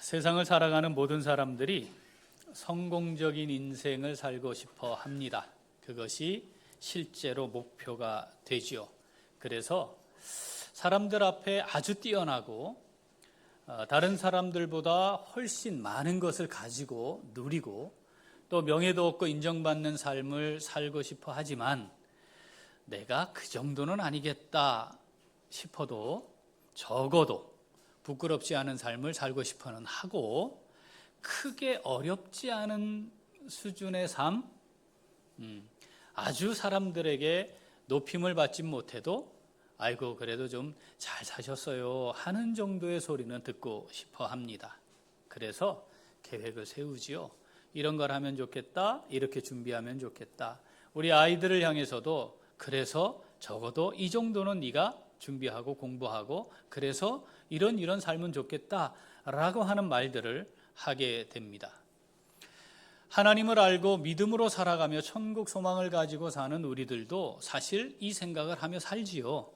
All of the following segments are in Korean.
세상을 살아가는 모든 사람들이 성공적인 인생을 살고 싶어 합니다. 그것이 실제로 목표가 되지요. 그래서 사람들 앞에 아주 뛰어나고 다른 사람들보다 훨씬 많은 것을 가지고 누리고 또 명예도 얻고 인정받는 삶을 살고 싶어 하지만 내가 그 정도는 아니겠다 싶어도 적어도 부끄럽지 않은 삶을 살고 싶어는 하고 크게 어렵지 않은 수준의 삶, 아주 사람들에게 높임을 받지 못해도 아이고 그래도 좀 잘 사셨어요 하는 정도의 소리는 듣고 싶어 합니다. 그래서 계획을 세우지요. 이런 걸 하면 좋겠다, 이렇게 준비하면 좋겠다. 우리 아이들을 향해서도 그래서 적어도 이 정도는 네가 준비하고 공부하고 그래서 이런 삶은 좋겠다라고 하는 말들을 하게 됩니다. 하나님을 알고 믿음으로 살아가며 천국 소망을 가지고 사는 우리들도 사실 이 생각을 하며 살지요.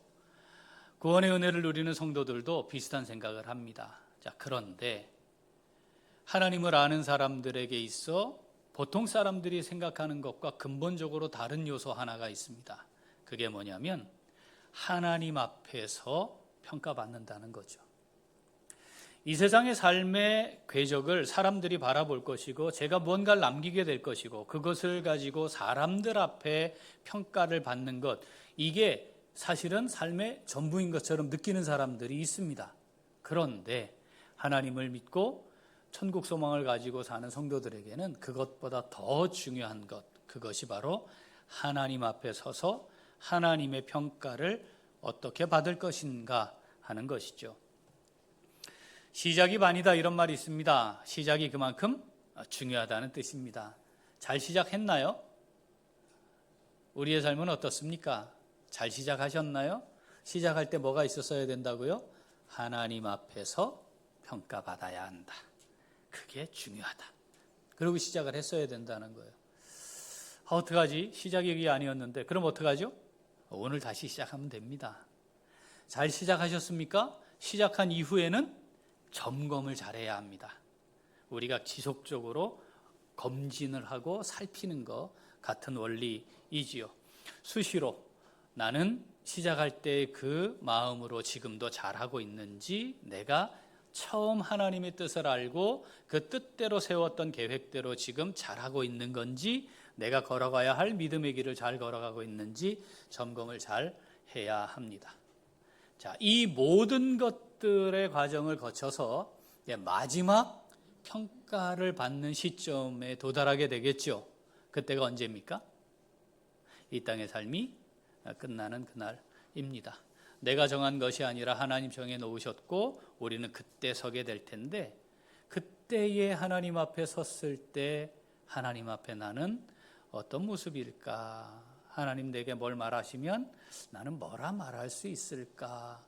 구원의 은혜를 누리는 성도들도 비슷한 생각을 합니다. 자, 그런데 하나님을 아는 사람들에게 있어 보통 사람들이 생각하는 것과 근본적으로 다른 요소 하나가 있습니다. 그게 뭐냐면 하나님 앞에서 평가받는다는 거죠. 이 세상의 삶의 궤적을 사람들이 바라볼 것이고 제가 무언가를 남기게 될 것이고 그것을 가지고 사람들 앞에 평가를 받는 것, 이게 사실은 삶의 전부인 것처럼 느끼는 사람들이 있습니다. 그런데 하나님을 믿고 천국 소망을 가지고 사는 성도들에게는 그것보다 더 중요한 것, 그것이 바로 하나님 앞에 서서 하나님의 평가를 어떻게 받을 것인가 하는 것이죠. 시작이 반이다 이런 말이 있습니다. 시작이 그만큼 중요하다는 뜻입니다. 잘 시작했나요? 우리의 삶은 어떻습니까? 잘 시작하셨나요? 시작할 때 뭐가 있었어야 된다고요? 하나님 앞에서 평가받아야 한다. 그게 중요하다. 그리고 시작을 했어야 된다는 거예요. 어떡하지? 시작이 그게 아니었는데 그럼 어떡하죠? 오늘 다시 시작하면 됩니다. 잘 시작하셨습니까? 시작한 이후에는 점검을 잘해야 합니다. 우리가 지속적으로 검진을 하고 살피는 것 같은 원리이지요. 수시로 나는 시작할 때 그 마음으로 지금도 잘하고 있는지, 내가 처음 하나님의 뜻을 알고 그 뜻대로 세웠던 계획대로 지금 잘하고 있는 건지, 내가 걸어가야 할 믿음의 길을 잘 걸어가고 있는지 점검을 잘 해야 합니다. 자, 이 모든 것들의 과정을 거쳐서 마지막 평가를 받는 시점에 도달하게 되겠죠. 그때가 언제입니까? 이 땅의 삶이 끝나는 그날입니다. 내가 정한 것이 아니라 하나님 정해 놓으셨고 우리는 그때 서게 될 텐데, 그때에 하나님 앞에 섰을 때 하나님 앞에 나는 어떤 모습일까? 하나님 내게 뭘 말하시면 나는 뭐라 말할 수 있을까?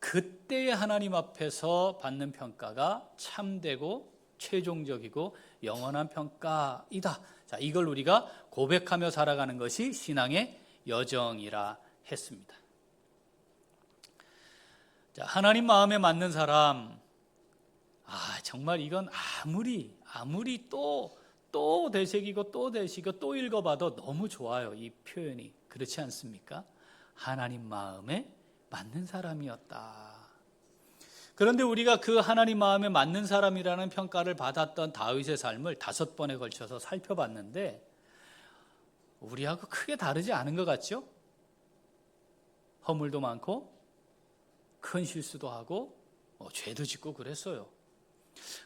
그때의 하나님 앞에서 받는 평가가 참되고 최종적이고 영원한 평가이다. 자, 이걸 우리가 고백하며 살아가는 것이 신앙의 여정이라 했습니다. 자, 하나님 마음에 맞는 사람, 정말 이건 아무리 또 되새기고 또 되새기고 또 읽어봐도 너무 좋아요. 이 표현이. 그렇지 않습니까? 하나님 마음에 맞는 사람이었다. 그런데 우리가 그 하나님 마음에 맞는 사람이라는 평가를 받았던 다윗의 삶을 5번에 걸쳐서 살펴봤는데 우리하고 크게 다르지 않은 것 같죠? 허물도 많고 큰 실수도 하고 죄도 짓고 그랬어요.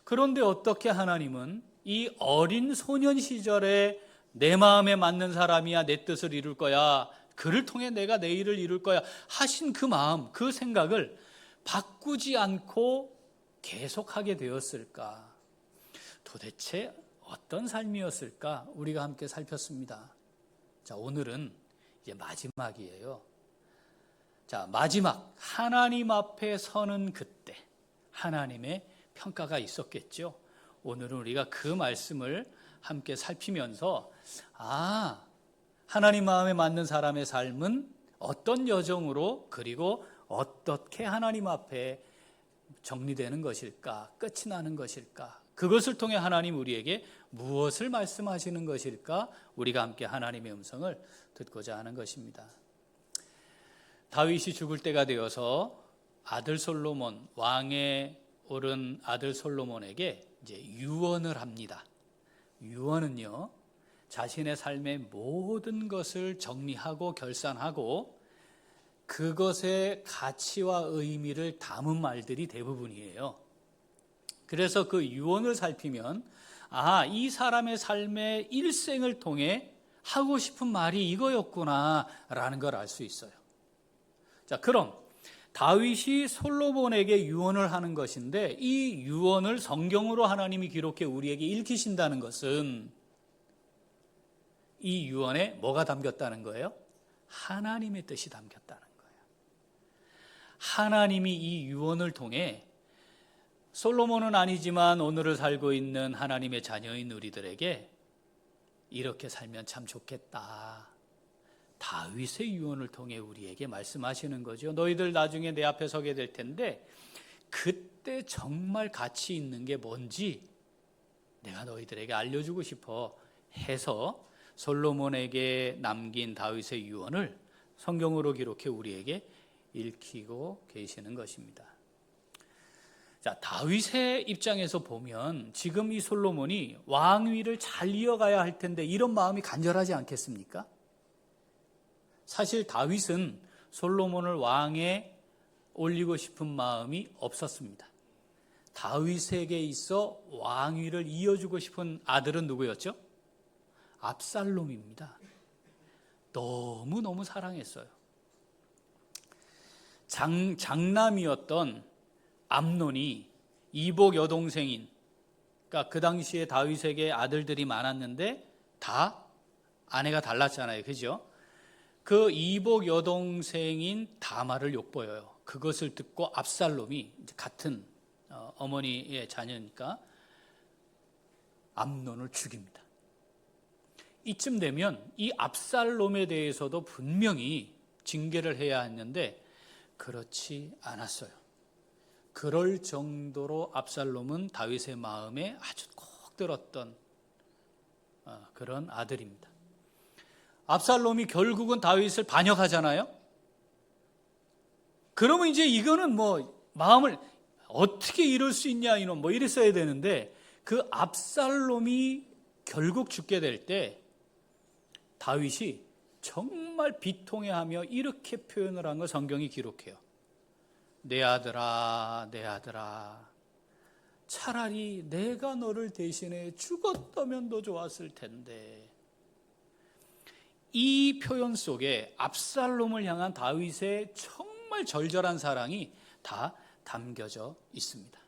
그런데 어떻게 하나님은 이 어린 소년 시절에 내 마음에 맞는 사람이야 내 뜻을 이룰 거야, 그를 통해 내가 내 일을 이룰 거야 하신 그 마음, 그 생각을 바꾸지 않고 계속하게 되었을까? 도대체 어떤 삶이었을까? 우리가 함께 살폈습니다. 자, 오늘은 이제 마지막이에요. 자, 마지막 하나님 앞에 서는 그때 하나님의 평가가 있었겠죠. 오늘은 우리가 그 말씀을 함께 살피면서 하나님 마음에 맞는 사람의 삶은 어떤 여정으로 그리고 어떻게 하나님 앞에 정리되는 것일까? 끝이 나는 것일까? 그것을 통해 하나님 우리에게 무엇을 말씀하시는 것일까? 우리가 함께 하나님의 음성을 듣고자 하는 것입니다. 다윗이 죽을 때가 되어서 아들 솔로몬, 왕에 오른 아들 솔로몬에게 이제 유언을 합니다. 유언은요, 자신의 삶의 모든 것을 정리하고 결산하고 그것의 가치와 의미를 담은 말들이 대부분이에요. 그래서 그 유언을 살피면 이 사람의 삶의 일생을 통해 하고 싶은 말이 이거였구나 라는 걸 알 수 있어요. 자, 그럼 다윗이 솔로몬에게 유언을 하는 것인데 이 유언을 성경으로 하나님이 기록해 우리에게 읽히신다는 것은 이 유언에 뭐가 담겼다는 거예요? 하나님의 뜻이 담겼다는 거예요. 하나님이 이 유언을 통해 솔로몬은 아니지만 오늘을 살고 있는 하나님의 자녀인 우리들에게 이렇게 살면 참 좋겠다. 다윗의 유언을 통해 우리에게 말씀하시는 거죠. 너희들 나중에 내 앞에 서게 될 텐데 그때 정말 가치 있는 게 뭔지 내가 너희들에게 알려주고 싶어 해서 솔로몬에게 남긴 다윗의 유언을 성경으로 기록해 우리에게 읽히고 계시는 것입니다. 자, 다윗의 입장에서 보면 지금 이 솔로몬이 왕위를 잘 이어가야 할 텐데 이런 마음이 간절하지 않겠습니까? 사실 다윗은 솔로몬을 왕에 올리고 싶은 마음이 없었습니다. 다윗에게 있어 왕위를 이어주고 싶은 아들은 누구였죠? 압살롬입니다. 너무너무 사랑했어요. 장남이었던 암논이 이복 여동생인, 그러니까 그 당시에 다윗에게 아들들이 많았는데 다 아내가 달랐잖아요. 그죠? 그 이복 여동생인 다말을 욕보여요. 그것을 듣고 압살롬이 같은 어머니의 자녀니까 암논을 죽입니다. 이쯤 되면 이 압살롬에 대해서도 분명히 징계를 해야 했는데 그렇지 않았어요. 그럴 정도로 압살롬은 다윗의 마음에 아주 꼭 들었던 그런 아들입니다. 압살롬이 결국은 다윗을 반역하잖아요. 그러면 이제 이거는 마음을 어떻게 이럴 수 있냐 이놈 이랬어야 되는데 그 압살롬이 결국 죽게 될 때 다윗이 정말 비통해하며 이렇게 표현을 한 걸 성경이 기록해요. 내 아들아, 내 아들아, 차라리 내가 너를 대신해 죽었다면 더 좋았을 텐데. 이 표현 속에 압살롬을 향한 다윗의 정말 절절한 사랑이 다 담겨져 있습니다.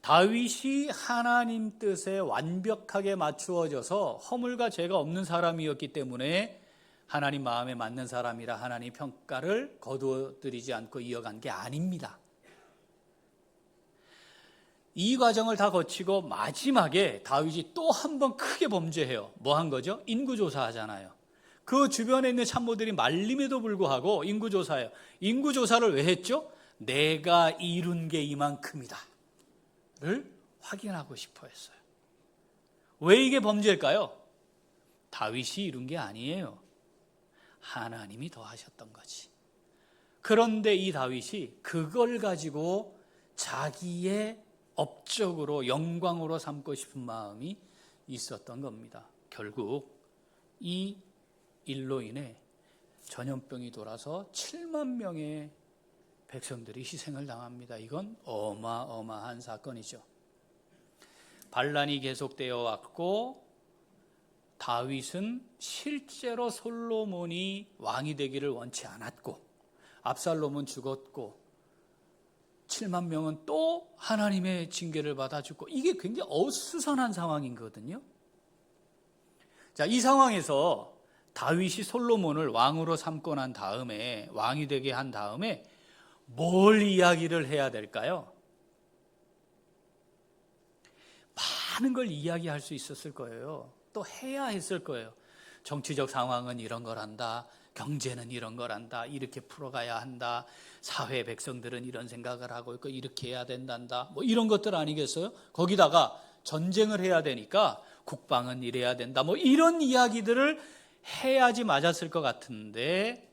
다윗이 하나님 뜻에 완벽하게 맞추어져서 허물과 죄가 없는 사람이었기 때문에 하나님 마음에 맞는 사람이라 하나님 평가를 거두어들이지 않고 이어간 게 아닙니다. 이 과정을 다 거치고 마지막에 다윗이 또 한 번 크게 범죄해요. 뭐 한 거죠? 인구조사 하잖아요. 그 주변에 있는 참모들이 말림에도 불구하고 인구조사예요. 인구조사를 왜 했죠? 내가 이룬 게 이만큼이다 를 확인하고 싶어 했어요. 왜 이게 범죄일까요? 다윗이 이룬 게 아니에요. 하나님이 더 하셨던 거지. 그런데 이 다윗이 그걸 가지고 자기의 업적으로 영광으로 삼고 싶은 마음이 있었던 겁니다. 결국 이 일로 인해 전염병이 돌아서 7만 명의 백성들이 희생을 당합니다. 이건 어마어마한 사건이죠. 반란이 계속되어 왔고 다윗은 실제로 솔로몬이 왕이 되기를 원치 않았고 압살롬은 죽었고 7만 명은 또 하나님의 징계를 받아 죽고 이게 굉장히 어수선한 상황이거든요. 자, 이 상황에서 다윗이 솔로몬을 왕으로 삼고 난 다음에 왕이 되게 한 다음에 뭘 이야기를 해야 될까요? 많은 걸 이야기할 수 있었을 거예요. 또 해야 했을 거예요. 정치적 상황은 이런 거란다. 경제는 이런 거란다. 이렇게 풀어가야 한다. 사회 백성들은 이런 생각을 하고 있고 이렇게 해야 된단다. 뭐 이런 것들 아니겠어요? 거기다가 전쟁을 해야 되니까 국방은 이래야 된다. 뭐 이런 이야기들을 해야지 맞았을 것 같은데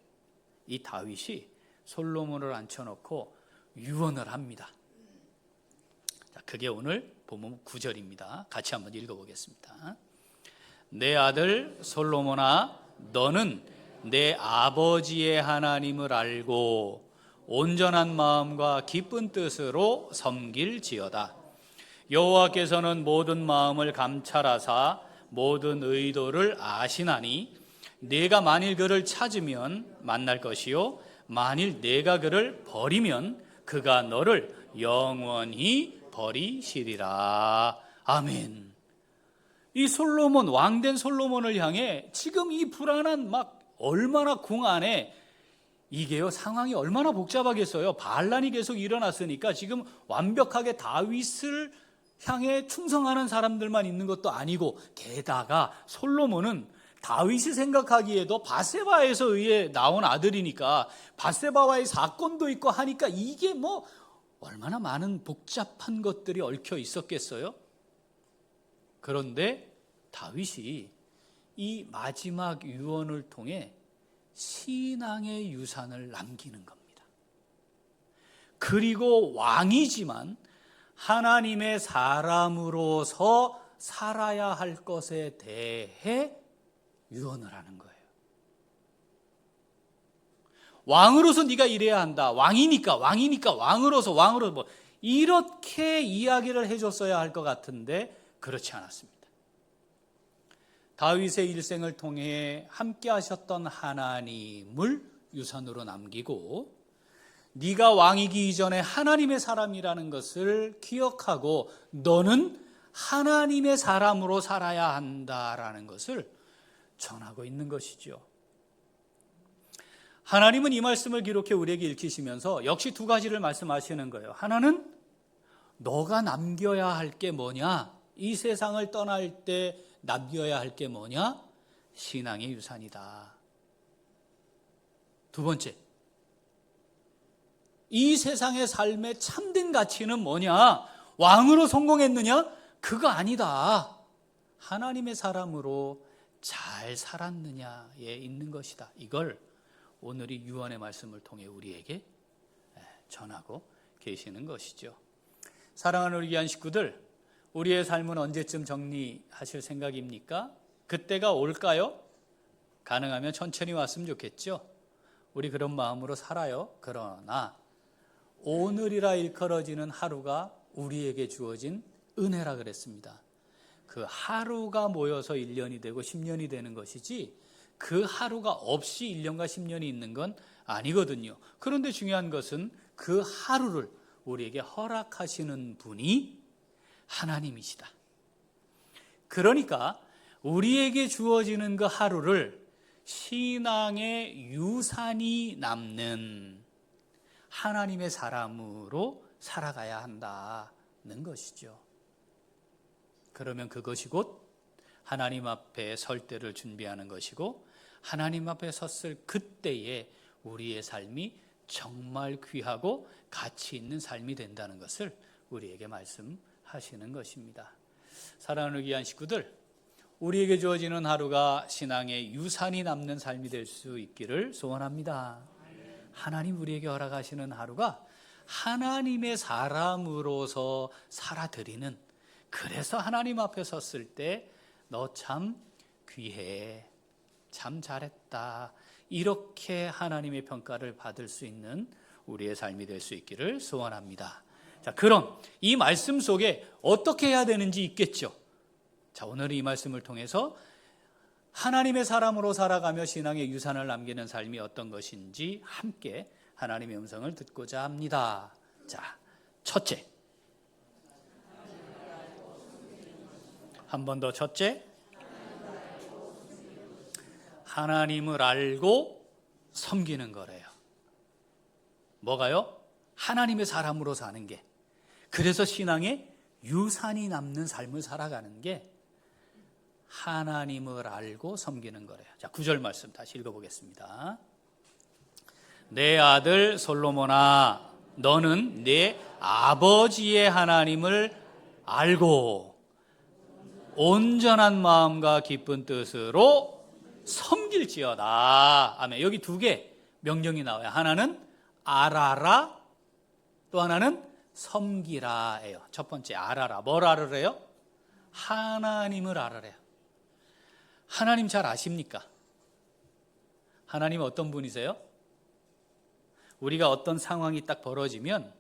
이 다윗이 솔로몬을 앉혀놓고 유언을 합니다. 자, 그게 오늘 본문 9절입니다. 같이 한번 읽어보겠습니다. 내 아들 솔로몬아, 너는 내 아버지의 하나님을 알고 온전한 마음과 기쁜 뜻으로 섬길지어다. 여호와께서는 모든 마음을 감찰하사 모든 의도를 아시나니 네가 만일 그를 찾으면 만날 것이요 만일 네가 그를 버리면 그가 너를 영원히 버리시리라. 아멘. 이 솔로몬, 왕된 솔로몬을 향해 지금 이 불안한 얼마나 궁 안에 이게요 상황이 얼마나 복잡하겠어요. 반란이 계속 일어났으니까 지금 완벽하게 다윗을 향해 충성하는 사람들만 있는 것도 아니고 게다가 솔로몬은 다윗이 생각하기에도 밧세바에서 의해 나온 아들이니까 밧세바와의 사건도 있고 하니까 이게 얼마나 많은 복잡한 것들이 얽혀 있었겠어요. 그런데 다윗이 이 마지막 유언을 통해 신앙의 유산을 남기는 겁니다. 그리고 왕이지만 하나님의 사람으로서 살아야 할 것에 대해 유언을 하는 거예요. 왕으로서 네가 이래야 한다. 왕이니까 왕으로서 이렇게 이야기를 해줬어야 할 것 같은데 그렇지 않았습니다. 다윗의 일생을 통해 함께 하셨던 하나님을 유산으로 남기고 네가 왕이기 이전에 하나님의 사람이라는 것을 기억하고 너는 하나님의 사람으로 살아야 한다라는 것을 전하고 있는 것이죠. 하나님은 이 말씀을 기록해 우리에게 읽히시면서 역시 두 가지를 말씀하시는 거예요. 하나는 너가 남겨야 할 게 뭐냐? 이 세상을 떠날 때 남겨야 할 게 뭐냐? 신앙의 유산이다. 두 번째, 이 세상의 삶의 참된 가치는 뭐냐? 왕으로 성공했느냐? 그거 아니다. 하나님의 사람으로 잘 살았느냐에 있는 것이다. 이걸 오늘 이 유언의 말씀을 통해 우리에게 전하고 계시는 것이죠. 사랑하는 우리 귀한 식구들, 우리의 삶은 언제쯤 정리하실 생각입니까? 그때가 올까요? 가능하면 천천히 왔으면 좋겠죠. 우리 그런 마음으로 살아요. 그러나 오늘이라 일컬어지는 하루가 우리에게 주어진 은혜라 그랬습니다. 그 하루가 모여서 1년이 되고 10년이 되는 것이지 그 하루가 없이 1년과 10년이 있는 건 아니거든요. 그런데 중요한 것은 그 하루를 우리에게 허락하시는 분이 하나님이시다. 그러니까 우리에게 주어지는 그 하루를 신앙의 유산이 남는 하나님의 사람으로 살아가야 한다는 것이죠. 그러면 그것이 곧 하나님 앞에 설 때를 준비하는 것이고 하나님 앞에 섰을 그때에 우리의 삶이 정말 귀하고 가치 있는 삶이 된다는 것을 우리에게 말씀하시는 것입니다. 사랑하는 귀한 식구들, 우리에게 주어지는 하루가 신앙의 유산이 남는 삶이 될 수 있기를 소원합니다. 하나님 우리에게 허락하시는 하루가 하나님의 사람으로서 살아드리는, 그래서 하나님 앞에 섰을 때 너 참 귀해, 참 잘했다, 이렇게 하나님의 평가를 받을 수 있는 우리의 삶이 될 수 있기를 소원합니다. 자, 그럼 이 말씀 속에 어떻게 해야 되는지 있겠죠. 자, 오늘은 이 말씀을 통해서 하나님의 사람으로 살아가며 신앙의 유산을 남기는 삶이 어떤 것인지 함께 하나님의 음성을 듣고자 합니다. 자, 첫째, 한 번 더 첫째, 하나님을 알고 섬기는 거래요. 뭐가요? 하나님의 사람으로 사는 게. 그래서 신앙의 유산이 남는 삶을 살아가는 게 하나님을 알고 섬기는 거래요. 자, 9절 말씀 다시 읽어보겠습니다. 내 아들 솔로몬아, 너는 내 아버지의 하나님을 알고 온전한 마음과 기쁜 뜻으로 섬길지어다. 아멘. 여기 두 개 명령이 나와요. 하나는 알아라, 또 하나는 섬기라예요. 첫 번째 알아라. 뭘 알으래요? 하나님을 알아래요. 하나님 잘 아십니까? 하나님 어떤 분이세요? 우리가 어떤 상황이 딱 벌어지면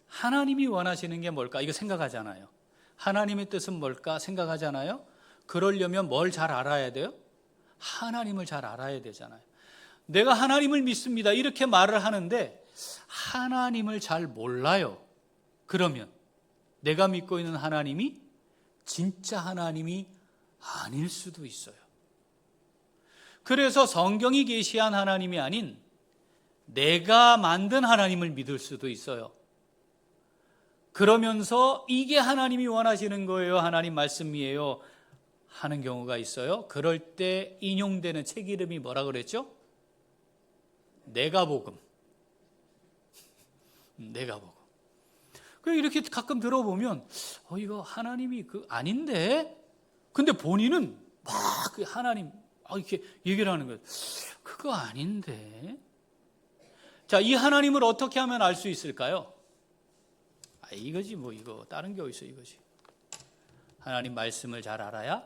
하나님이 원하시는 게 뭘까? 이거 생각하잖아요. 하나님의 뜻은 뭘까? 생각하잖아요. 그러려면 뭘 잘 알아야 돼요? 하나님을 잘 알아야 되잖아요. 내가 하나님을 믿습니다 이렇게 말을 하는데 하나님을 잘 몰라요. 그러면 내가 믿고 있는 하나님이 진짜 하나님이 아닐 수도 있어요. 그래서 성경이 계시한 하나님이 아닌 내가 만든 하나님을 믿을 수도 있어요. 그러면서 이게 하나님이 원하시는 거예요, 하나님 말씀이에요 하는 경우가 있어요. 그럴 때 인용되는 책 이름이 뭐라 그랬죠? 내가복음. 내가복음. 이렇게 가끔 들어보면 이거 하나님이 아닌데, 근데 본인은 막 하나님 이렇게 얘기를 하는 거예요. 그거 아닌데. 자, 이 하나님을 어떻게 하면 알 수 있을까요? 이거지 뭐, 이거 다른 게 어딨어, 이거지. 하나님 말씀을 잘 알아야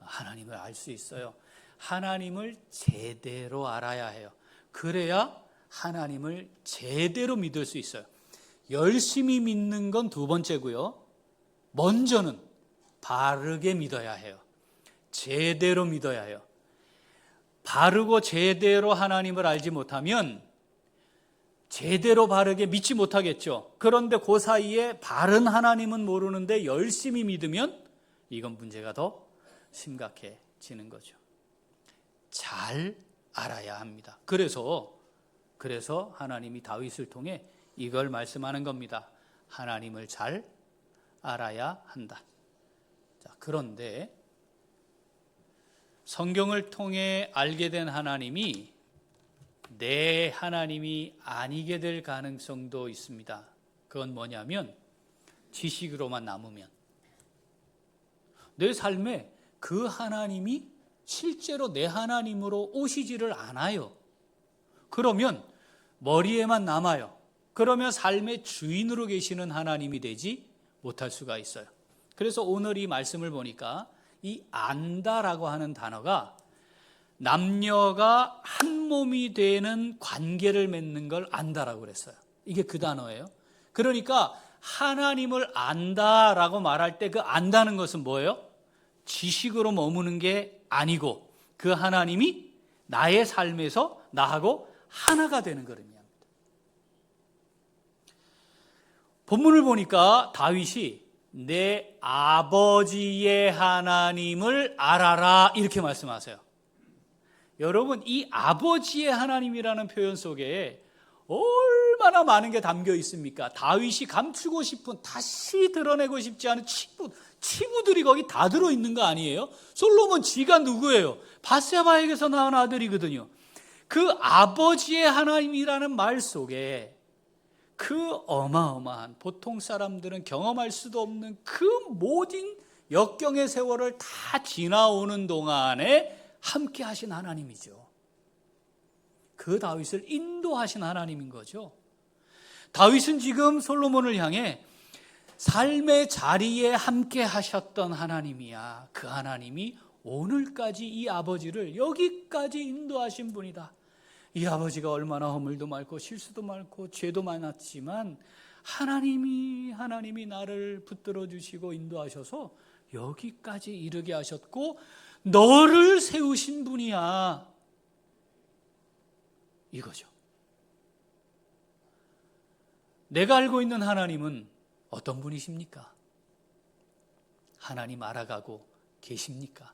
하나님을 알 수 있어요. 하나님을 제대로 알아야 해요. 그래야 하나님을 제대로 믿을 수 있어요. 열심히 믿는 건 두 번째고요. 먼저는 바르게 믿어야 해요. 제대로 믿어야 해요. 바르고 제대로 하나님을 알지 못하면 제대로 바르게 믿지 못하겠죠. 그런데 그 사이에 바른 하나님은 모르는데 열심히 믿으면 이건 문제가 더 심각해지는 거죠. 잘 알아야 합니다. 그래서 하나님이 다윗을 통해 이걸 말씀하는 겁니다. 하나님을 잘 알아야 한다. 자, 그런데 성경을 통해 알게 된 하나님이 내 하나님이 아니게 될 가능성도 있습니다. 그건 뭐냐면 지식으로만 남으면 내 삶에 그 하나님이 실제로 내 하나님으로 오시지를 않아요. 그러면 머리에만 남아요. 그러면 삶의 주인으로 계시는 하나님이 되지 못할 수가 있어요. 그래서 오늘 이 말씀을 보니까 이 안다라고 하는 단어가 남녀가 한 몸이 되는 관계를 맺는 걸 안다라고 그랬어요. 이게 그 단어예요. 그러니까 하나님을 안다라고 말할 때 그 안다는 것은 뭐예요? 지식으로 머무는 게 아니고 그 하나님이 나의 삶에서 나하고 하나가 되는 걸 의미합니다. 본문을 보니까 다윗이 내 아버지의 하나님을 알아라 이렇게 말씀하세요. 여러분, 이 아버지의 하나님이라는 표현 속에 얼마나 많은 게 담겨 있습니까? 다윗이 감추고 싶은, 다시 드러내고 싶지 않은 치부들이 거기 다 들어있는 거 아니에요? 솔로몬 지가 누구예요? 밧세바에게서 낳은 아들이거든요. 그 아버지의 하나님이라는 말 속에 그 어마어마한, 보통 사람들은 경험할 수도 없는 그 모든 역경의 세월을 다 지나오는 동안에 함께 하신 하나님이죠. 그 다윗을 인도하신 하나님인 거죠. 다윗은 지금 솔로몬을 향해 삶의 자리에 함께 하셨던 하나님이야. 그 하나님이 오늘까지 이 아버지를 여기까지 인도하신 분이다. 이 아버지가 얼마나 허물도 많고 실수도 많고 죄도 많았지만 하나님이 나를 붙들어 주시고 인도하셔서 여기까지 이르게 하셨고 너를 세우신 분이야. 이거죠. 내가 알고 있는 하나님은 어떤 분이십니까? 하나님 알아가고 계십니까?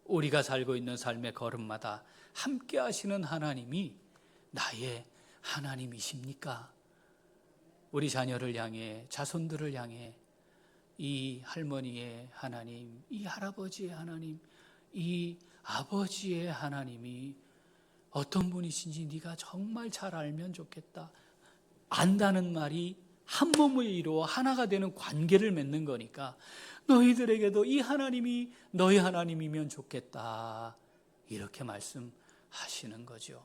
우리가 살고 있는 삶의 걸음마다 함께 하시는 하나님이 나의 하나님이십니까? 우리 자녀를 향해, 자손들을 향해 이 할머니의 하나님, 이 할아버지의 하나님, 이 아버지의 하나님이 어떤 분이신지 네가 정말 잘 알면 좋겠다. 안다는 말이 한 몸을 이루어 하나가 되는 관계를 맺는 거니까 너희들에게도 이 하나님이 너희 하나님이면 좋겠다. 이렇게 말씀하시는 거죠.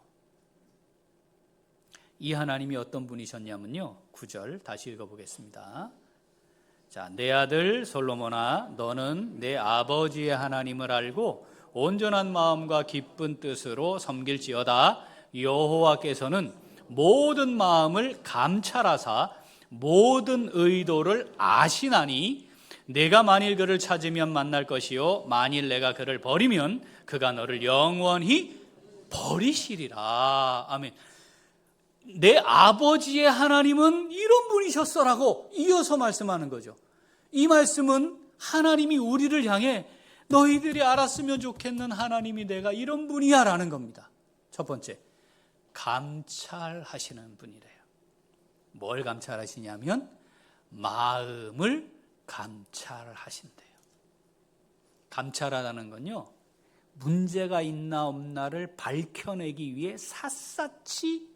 이 하나님이 어떤 분이셨냐면요, 9절 다시 읽어보겠습니다. 자, 내 아들 솔로몬아, 너는 내 아버지의 하나님을 알고 온전한 마음과 기쁜 뜻으로 섬길지어다. 여호와께서는 모든 마음을 감찰하사 모든 의도를 아시나니 내가 만일 그를 찾으면 만날 것이요 만일 내가 그를 버리면 그가 너를 영원히 버리시리라. 아멘. 내 아버지의 하나님은 이런 분이셨어라고 이어서 말씀하는 거죠. 이 말씀은 하나님이 우리를 향해 너희들이 알았으면 좋겠는 하나님이 내가 이런 분이야 라는 겁니다. 첫 번째, 감찰하시는 분이래요. 뭘 감찰하시냐면 마음을 감찰하신대요. 감찰하다는 건요, 문제가 있나 없나를 밝혀내기 위해 샅샅이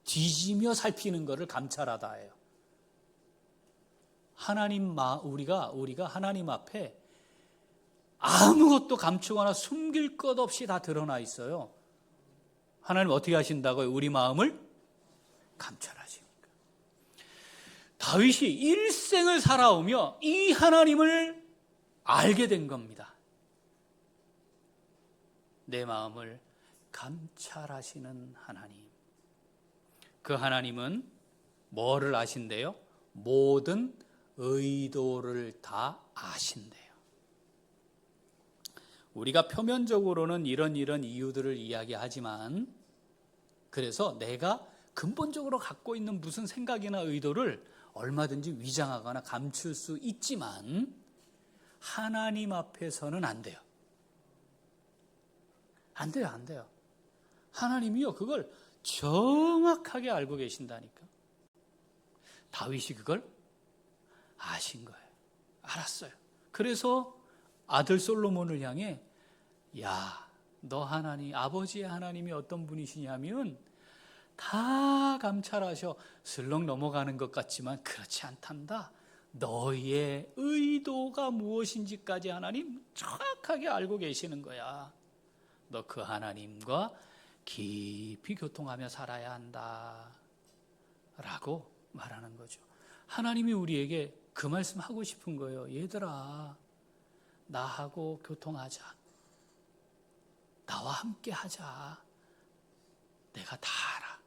뒤지며 살피는 것을 감찰하다예요. 우리가 하나님 앞에 아무것도 감추거나 숨길 것 없이 다 드러나 있어요. 하나님 어떻게 하신다고요? 우리 마음을 감찰하시니까. 다윗이 일생을 살아오며 이 하나님을 알게 된 겁니다. 내 마음을 감찰하시는 하나님. 그 하나님은 뭐를 아신대요? 모든 의도를 다 아신대요. 우리가 표면적으로는 이런 이유들을 이야기하지만, 그래서 내가 근본적으로 갖고 있는 무슨 생각이나 의도를 얼마든지 위장하거나 감출 수 있지만 하나님 앞에서는 안 돼요. 안 돼요. 하나님이요, 그걸 정확하게 알고 계신다니까. 다윗이 그걸 아신 거예요. 알았어요. 그래서 아들 솔로몬을 향해, 야, 너 하나님, 아버지의 하나님이 어떤 분이시냐면 다 감찰하셔. 슬렁 넘어가는 것 같지만 그렇지 않단다. 너희의 의도가 무엇인지까지 하나님 정확하게 알고 계시는 거야. 너 그 하나님과 깊이 교통하며 살아야 한다 라고 말하는 거죠. 하나님이 우리에게 그 말씀 하고 싶은 거예요. 얘들아, 나하고 교통하자. 나와 함께 하자. 내가 다 알아.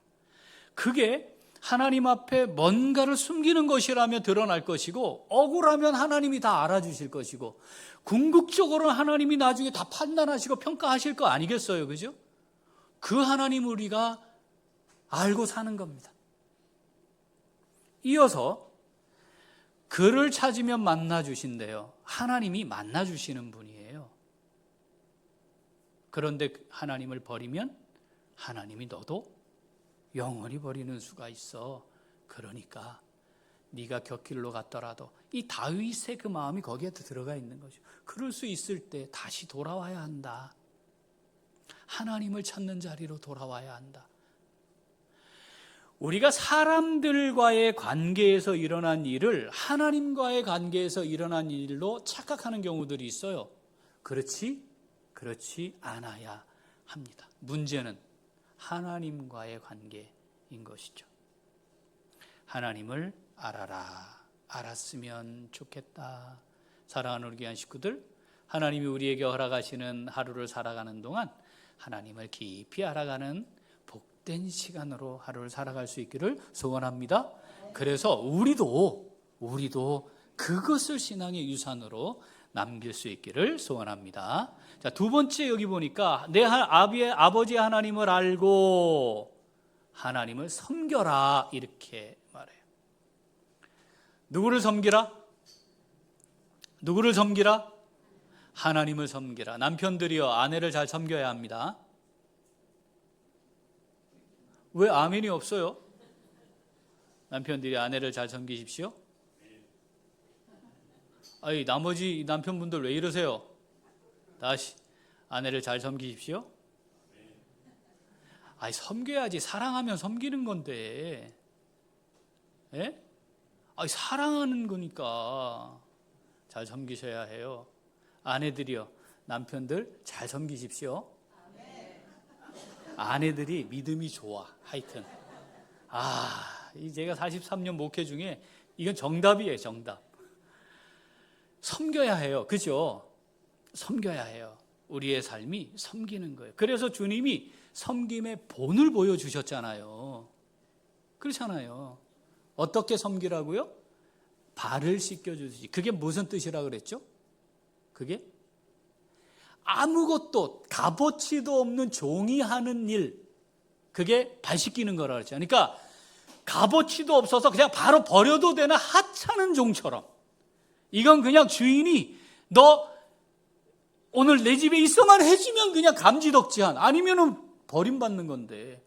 그게 하나님 앞에 뭔가를 숨기는 것이라면 드러날 것이고, 억울하면 하나님이 다 알아주실 것이고, 궁극적으로는 하나님이 나중에 다 판단하시고 평가하실 거 아니겠어요? 그죠? 그 하나님 우리가 알고 사는 겁니다. 이어서 그를 찾으면 만나주신대요. 하나님이 만나주시는 분이에요. 그런데 하나님을 버리면 하나님이 너도 영원히 버리는 수가 있어. 그러니까 네가 곁길로 갔더라도, 이 다윗의 그 마음이 거기에 들어가 있는 거죠. 그럴 수 있을 때 다시 돌아와야 한다. 하나님을 찾는 자리로 돌아와야 한다. 우리가 사람들과의 관계에서 일어난 일을 하나님과의 관계에서 일어난 일로 착각하는 경우들이 있어요. 그렇지 않아야 합니다. 문제는 하나님과의 관계인 것이죠. 하나님을 알아라. 알았으면 좋겠다. 사랑하는 우리 귀한 식구들, 하나님이 우리에게 허락하시는 하루를 살아가는 동안 하나님을 깊이 알아가는 복된 시간으로 하루를 살아갈 수 있기를 소원합니다. 그래서 우리도 그것을 신앙의 유산으로 남길 수 있기를 소원합니다. 자, 두 번째, 여기 보니까 내 아버지 하나님을 알고 하나님을 섬겨라, 이렇게 말해요. 누구를 섬기라? 하나님을 섬기라. 남편들이여, 아내를 잘 섬겨야 합니다. 왜 아멘이 없어요? 남편들이 아내를 잘 섬기십시오. 아이, 나머지 남편분들 왜 이러세요? 다시 아내를 잘 섬기십시오. 아이, 섬겨야지. 사랑하면 섬기는 건데. 예? 아이, 사랑하는 거니까 잘 섬기셔야 해요. 아내들이요, 남편들 잘 섬기십시오. 아내들이 믿음이 좋아. 하여튼 제가 43년 목회 중에 이건 정답이에요. 정답. 섬겨야 해요. 그죠? 섬겨야 해요. 우리의 삶이 섬기는 거예요. 그래서 주님이 섬김의 본을 보여주셨잖아요. 그렇잖아요. 어떻게 섬기라고요? 발을 씻겨주시지. 그게 무슨 뜻이라 그랬죠? 그게 아무것도 값어치도 없는 종이 하는 일, 그게 발 씻기는 거라 그랬죠. 그러니까 값어치도 없어서 그냥 바로 버려도 되는 하찮은 종처럼, 이건 그냥 주인이 너 오늘 내 집에 있어만 해주면 그냥 감지덕지한, 아니면은 버림받는 건데,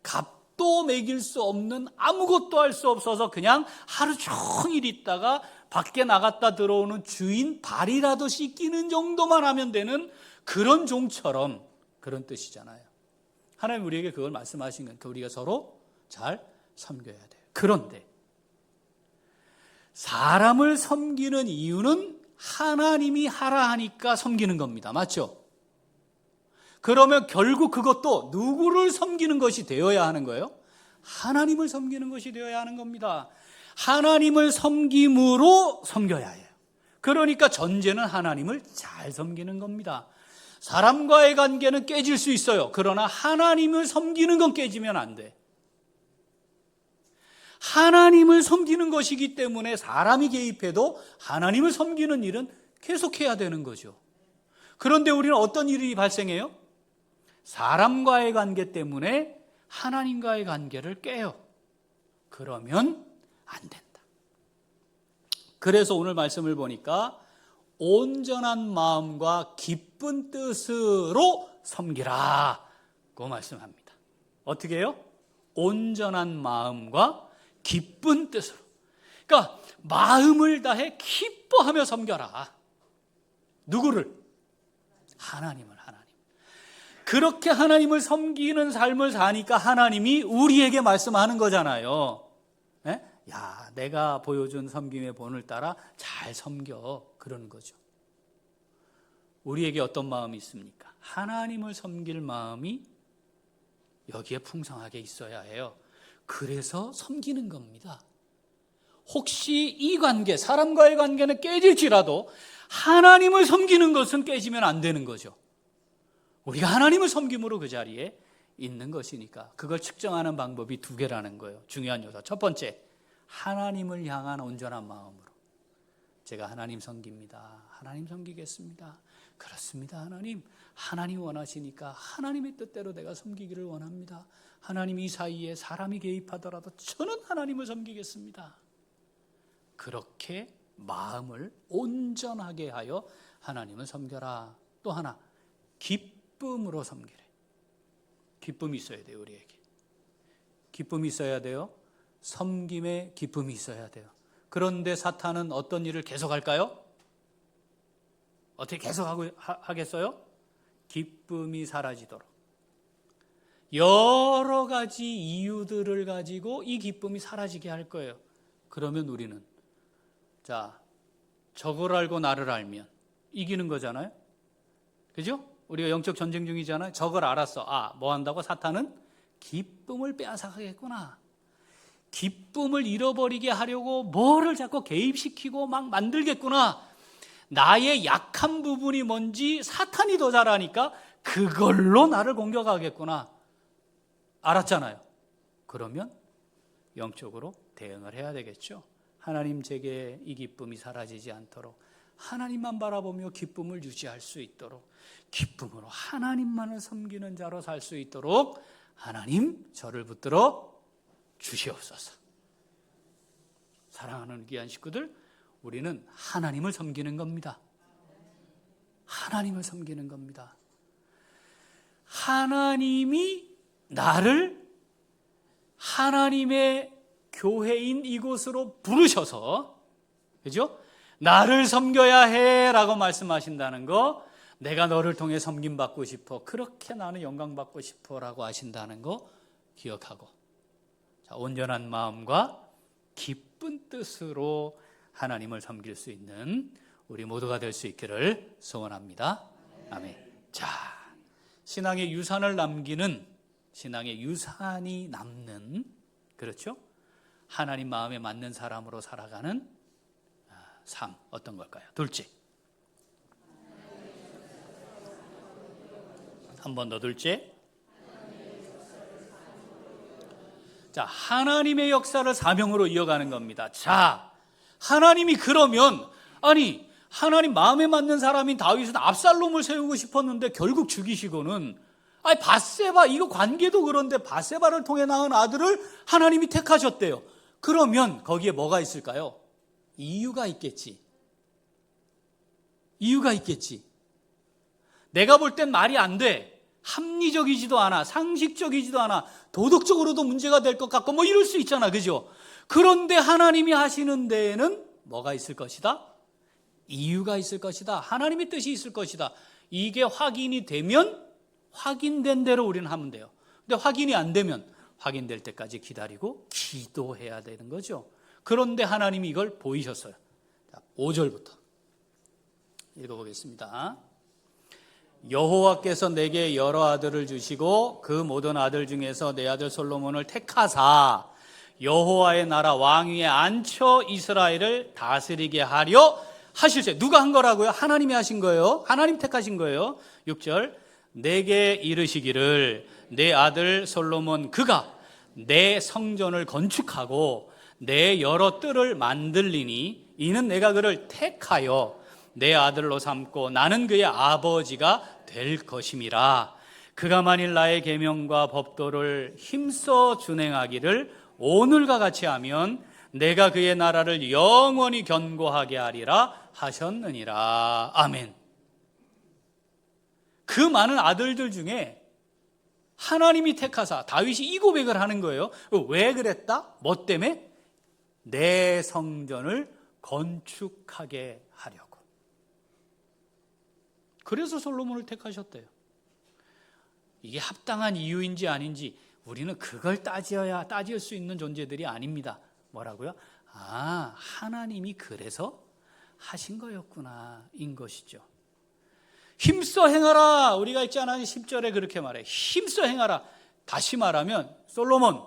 값도 매길 수 없는, 아무것도 할 수 없어서 그냥 하루 종일 있다가 밖에 나갔다 들어오는 주인 발이라도 씻기는 정도만 하면 되는 그런 종처럼, 그런 뜻이잖아요. 하나님 우리에게 그걸 말씀하신 거니까 우리가 서로 잘 섬겨야 돼요. 그런데 사람을 섬기는 이유는 하나님이 하라 하니까 섬기는 겁니다. 맞죠? 그러면 결국 그것도 누구를 섬기는 것이 되어야 하는 거예요? 하나님을 섬기는 것이 되어야 하는 겁니다. 하나님을 섬김으로 섬겨야 해요. 그러니까 전제는 하나님을 잘 섬기는 겁니다. 사람과의 관계는 깨질 수 있어요. 그러나 하나님을 섬기는 건 깨지면 안 돼. 하나님을 섬기는 것이기 때문에 사람이 개입해도 하나님을 섬기는 일은 계속해야 되는 거죠. 그런데 우리는 어떤 일이 발생해요? 사람과의 관계 때문에 하나님과의 관계를 깨요. 그러면 안 된다. 그래서 오늘 말씀을 보니까 온전한 마음과 기쁜 뜻으로 섬기라고 말씀합니다. 어떻게 해요? 온전한 마음과 기쁜 뜻으로. 그러니까 마음을 다해 기뻐하며 섬겨라. 누구를? 하나님을. 그렇게 하나님을 섬기는 삶을 사니까 하나님이 우리에게 말씀하는 거잖아요. 네? 야, 내가 보여준 섬김의 본을 따라 잘 섬겨. 그러는 거죠. 우리에게 어떤 마음이 있습니까? 하나님을 섬길 마음이 여기에 풍성하게 있어야 해요. 그래서 섬기는 겁니다. 혹시 이 관계, 사람과의 관계는 깨질지라도 하나님을 섬기는 것은 깨지면 안 되는 거죠. 우리가 하나님을 섬김으로 그 자리에 있는 것이니까 그걸 측정하는 방법이 두 개라는 거예요. 중요한 요소. 첫 번째, 하나님을 향한 온전한 마음으로. 제가 하나님 섬깁니다. 하나님 섬기겠습니다. 그렇습니다. 하나님 원하시니까 하나님의 뜻대로 내가 섬기기를 원합니다. 하나님 이 사이에 사람이 개입하더라도 저는 하나님을 섬기겠습니다. 그렇게 마음을 온전하게 하여 하나님을 섬겨라. 또 하나, 기쁨으로 섬기래. 기쁨이 있어야 돼요. 우리에게 기쁨이 있어야 돼요. 섬김에 기쁨이 있어야 돼요. 그런데 사탄은 어떤 일을 계속할까요? 어떻게 하겠어요? 기쁨이 사라지도록 여러 가지 이유들을 가지고 이 기쁨이 사라지게 할 거예요. 그러면 우리는 적을 알고 나를 알면 이기는 거잖아요. 그죠? 우리가 영적 전쟁 중이잖아요. 적을 알았어. 뭐 한다고? 사탄은 기쁨을 빼앗아가겠구나. 기쁨을 잃어버리게 하려고 뭐를 자꾸 개입시키고 막 만들겠구나. 나의 약한 부분이 뭔지 사탄이 더 잘 아니까 그걸로 나를 공격하겠구나. 알았잖아요. 그러면 영적으로 대응을 해야 되겠죠. 하나님, 제게 이 기쁨이 사라지지 않도록 하나님만 바라보며 기쁨을 유지할 수 있도록, 기쁨으로 하나님만을 섬기는 자로 살 수 있도록 하나님, 저를 붙들어 주시옵소서. 사랑하는 귀한 식구들, 우리는 하나님을 섬기는 겁니다. 하나님을 섬기는 겁니다. 하나님이 나를 하나님의 교회인 이곳으로 부르셔서, 그죠? 나를 섬겨야 해라고 말씀하신다는 거, 내가 너를 통해 섬김받고 싶어, 그렇게 나는 영광받고 싶어라고 하신다는 거 기억하고, 자, 온전한 마음과 기쁜 뜻으로 하나님을 섬길 수 있는 우리 모두가 될 수 있기를 소원합니다. 아멘. 자, 신앙의 유산을 남기는, 신앙의 유산이 남는, 그렇죠? 하나님 마음에 맞는 사람으로 살아가는 삶, 어떤 걸까요? 둘째, 한 번 더. 둘째, 자, 하나님의 역사를 사명으로 이어가는 겁니다. 자, 하나님이 그러면, 아니 하나님 마음에 맞는 사람인 다윗은 압살롬을 세우고 싶었는데 결국 죽이시고는, 아니 밧세바, 이거 관계도 그런데 밧세바를 통해 낳은 아들을 하나님이 택하셨대요. 그러면 거기에 뭐가 있을까요? 이유가 있겠지. 이유가 있겠지. 내가 볼 땐 말이 안 돼. 합리적이지도 않아. 상식적이지도 않아. 도덕적으로도 문제가 될 것 같고 뭐 이럴 수 있잖아. 그죠? 그런데 하나님이 하시는 데에는 뭐가 있을 것이다? 이유가 있을 것이다. 하나님의 뜻이 있을 것이다. 이게 확인이 되면 확인된 대로 우리는 하면 돼요. 근데 확인이 안 되면 확인될 때까지 기다리고 기도해야 되는 거죠. 그런데 하나님이 이걸 보이셨어요. 자, 5절부터 읽어보겠습니다. 여호와께서 내게 여러 아들을 주시고 그 모든 아들 중에서 내 아들 솔로몬을 택하사 여호와의 나라 왕위에 앉혀 이스라엘을 다스리게 하려 하실세. 누가 한 거라고요? 하나님이 하신 거예요. 하나님 택하신 거예요. 6절, 내게 이르시기를 내 아들 솔로몬 그가 내 성전을 건축하고 내 여러 뜰을 만들리니 이는 내가 그를 택하여 내 아들로 삼고 나는 그의 아버지가 될 것임이라. 그가 만일 나의 계명과 법도를 힘써 준행하기를 오늘과 같이 하면 내가 그의 나라를 영원히 견고하게 하리라 하셨느니라. 아멘. 그 많은 아들들 중에 하나님이 택하사, 다윗이 이 고백을 하는 거예요. 왜 그랬다? 뭐 때문에? 내 성전을 건축하게 하려고. 그래서 솔로몬을 택하셨대요. 이게 합당한 이유인지 아닌지 우리는 그걸 따질 수 있는 존재들이 아닙니다. 뭐라고요? 아, 하나님이 그래서 하신 거였구나, 인 것이죠. 힘써 행하라. 우리가 읽지 않았니? 10절에 그렇게 말해. 힘써 행하라. 다시 말하면 솔로몬,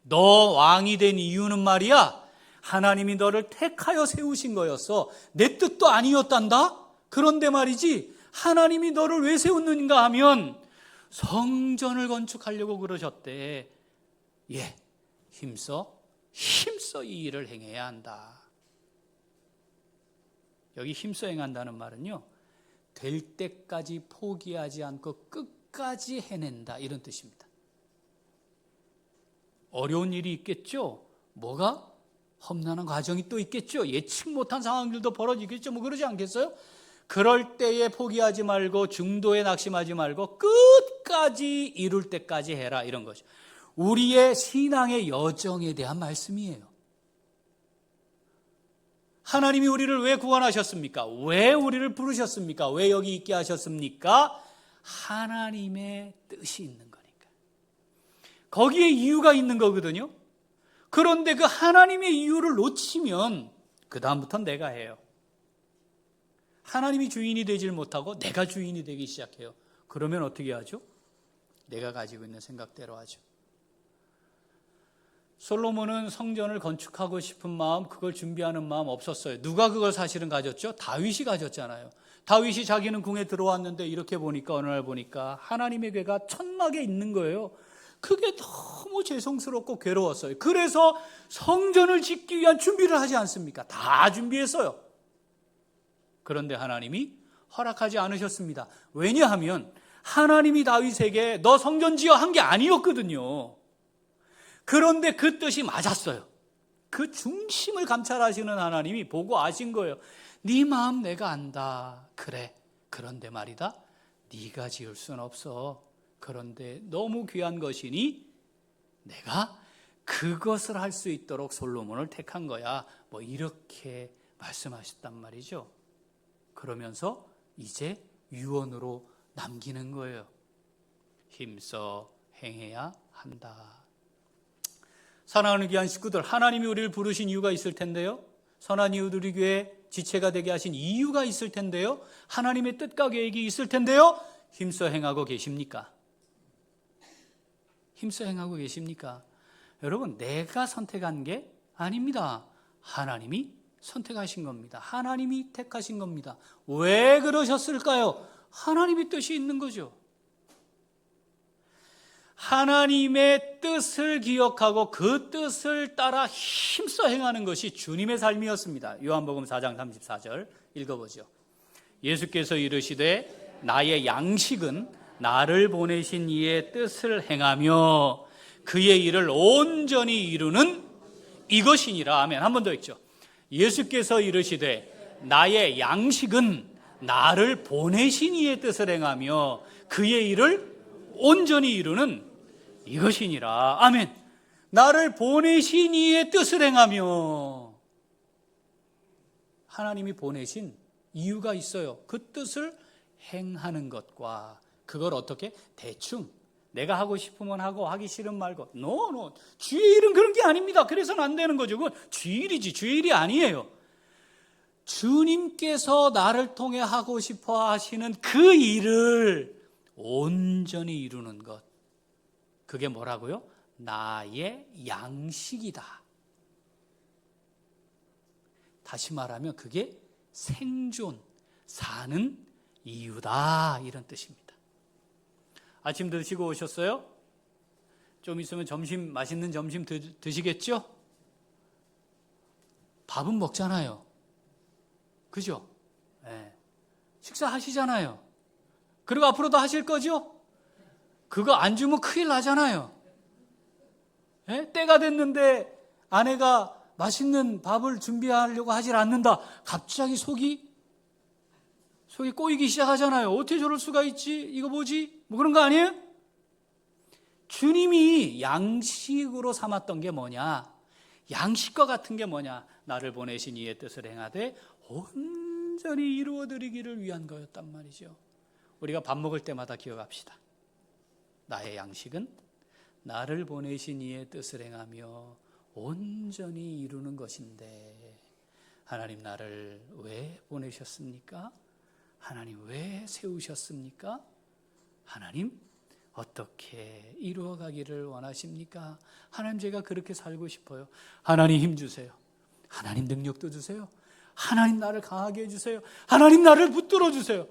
너 왕이 된 이유는 말이야, 하나님이 너를 택하여 세우신 거였어. 내 뜻도 아니었단다. 그런데 말이지, 하나님이 너를 왜 세웠는가 하면 성전을 건축하려고 그러셨대. 힘써 이 일을 행해야 한다. 여기 힘써 행한다는 말은요, 될 때까지 포기하지 않고 끝까지 해낸다, 이런 뜻입니다. 어려운 일이 있겠죠. 뭐가? 험난한 과정이 또 있겠죠. 예측 못한 상황들도 벌어지겠죠. 뭐 그러지 않겠어요? 그럴 때에 포기하지 말고 중도에 낙심하지 말고 끝까지 이룰 때까지 해라, 이런 거죠. 우리의 신앙의 여정에 대한 말씀이에요. 하나님이 우리를 왜 구원하셨습니까? 왜 우리를 부르셨습니까? 왜 여기 있게 하셨습니까? 하나님의 뜻이 있는 거니까. 거기에 이유가 있는 거거든요. 그런데 그 하나님의 이유를 놓치면 그 다음부터는 내가 해요. 하나님이 주인이 되질 못하고 내가 주인이 되기 시작해요. 그러면 어떻게 하죠? 내가 가지고 있는 생각대로 하죠. 솔로몬은 성전을 건축하고 싶은 마음, 그걸 준비하는 마음 없었어요. 누가 그걸 사실은 가졌죠? 다윗이 가졌잖아요. 다윗이 자기는 궁에 들어왔는데 이렇게 보니까, 어느 날 보니까 하나님의 궤가 천막에 있는 거예요. 그게 너무 죄송스럽고 괴로웠어요. 그래서 성전을 짓기 위한 준비를 하지 않습니까? 다 준비했어요. 그런데 하나님이 허락하지 않으셨습니다. 왜냐하면 하나님이 다윗에게 너 성전 지어 한 게 아니었거든요. 그런데 그 뜻이 맞았어요. 그 중심을 감찰하시는 하나님이 보고 아신 거예요. 네 마음 내가 안다. 그래. 그런데 말이다, 네가 지을 수는 없어. 그런데 너무 귀한 것이니 내가 그것을 할 수 있도록 솔로몬을 택한 거야. 뭐 이렇게 말씀하셨단 말이죠. 그러면서 이제 유언으로 남기는 거예요. 힘써 행해야 한다. 사랑하는 귀한 식구들, 하나님이 우리를 부르신 이유가 있을 텐데요. 선한 이웃 우리 교회 지체가 되게 하신 이유가 있을 텐데요. 하나님의 뜻과 계획이 있을 텐데요. 힘써 행하고 계십니까? 힘써 행하고 계십니까? 여러분, 내가 선택한 게 아닙니다. 하나님이 선택하신 겁니다. 하나님이 택하신 겁니다. 왜 그러셨을까요? 하나님의 뜻이 있는 거죠. 하나님의 뜻을 기억하고 그 뜻을 따라 힘써 행하는 것이 주님의 삶이었습니다. 요한복음 4장 34절 읽어보죠. 예수께서 이르시되 나의 양식은 나를 보내신 이의 뜻을 행하며 그의 일을 온전히 이루는 이것이니라. 아멘. 한 번 더 읽죠. 예수께서 이르시되 나의 양식은 나를 보내신 이의 뜻을 행하며 그의 일을 온전히 이루는 이것이니라. 아멘. 나를 보내신 이의 뜻을 행하며, 하나님이 보내신 이유가 있어요. 그 뜻을 행하는 것과 그걸 어떻게? 대충 내가 하고 싶으면 하고 하기 싫으면 말고. 노. 주의 일은 그런 게 아닙니다. 그래서는 안 되는 거죠. 그건 주의 일이지 주의 일이 아니에요. 주님께서 나를 통해 하고 싶어 하시는 그 일을 온전히 이루는 것. 그게 뭐라고요? 나의 양식이다. 다시 말하면 그게 생존, 사는 이유다, 이런 뜻입니다. 아침 드시고 오셨어요? 좀 있으면 점심, 맛있는 점심 드시겠죠? 밥은 먹잖아요. 그죠? 네. 식사하시잖아요. 그리고 앞으로도 하실 거죠? 그거 안 주면 큰일 나잖아요. 네? 때가 됐는데 아내가 맛있는 밥을 준비하려고 하질 않는다. 갑자기 속이 꼬이기 시작하잖아요. 어떻게 저럴 수가 있지? 이거 뭐지? 뭐 그런 거 아니에요? 주님이 양식으로 삼았던 게 뭐냐? 양식과 같은 게 뭐냐? 나를 보내신 이의 뜻을 행하되 온전히 이루어드리기를 위한 거였단 말이죠. 우리가 밥 먹을 때마다 기억합시다. 나의 양식은 나를 보내신 이의 뜻을 행하며 온전히 이루는 것인데, 하나님 나를 왜 보내셨습니까? 하나님 왜 세우셨습니까? 하나님 어떻게 이루어가기를 원하십니까? 하나님 제가 그렇게 살고 싶어요. 하나님 힘 주세요. 하나님 능력도 주세요. 하나님 나를 강하게 해주세요. 하나님 나를 붙들어 주세요.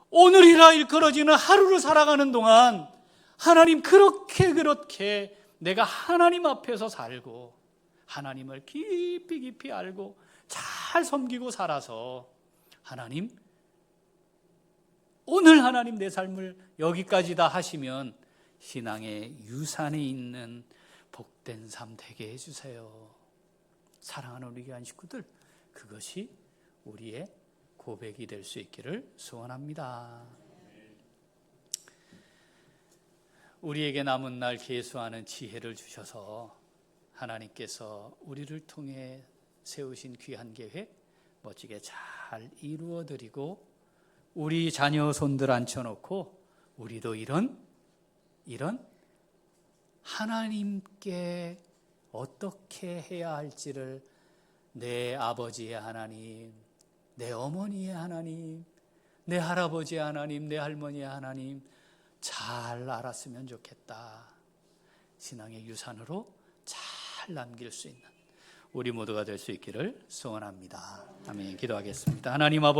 오늘이라 일컬어지는 하루를 살아가는 동안 하나님 그렇게 내가 하나님 앞에서 살고 하나님을 깊이 알고 잘 섬기고 살아서 하나님, 오늘 하나님 내 삶을 여기까지다 하시면 신앙의 유산에 있는 복된 삶 되게 해주세요. 사랑하는 우리 교회 식구들, 그것이 우리의 고백이 될 수 있기를 소원합니다. 우리에게 남은 날 계수하는 지혜를 주셔서 하나님께서 우리를 통해 세우신 귀한 계획 멋지게 잘 이루어드리고 우리 자녀 손들 앉혀놓고 우리도 이런 하나님께 어떻게 해야 할지를 내 아버지의 하나님, 내 어머니의 하나님, 내 할아버지의 하나님, 내 할머니의 하나님 잘 알았으면 좋겠다. 신앙의 유산으로 잘 남길 수 있는 우리 모두가 될 수 있기를 소원합니다. 아멘. 기도하겠습니다. 하나님 아버지,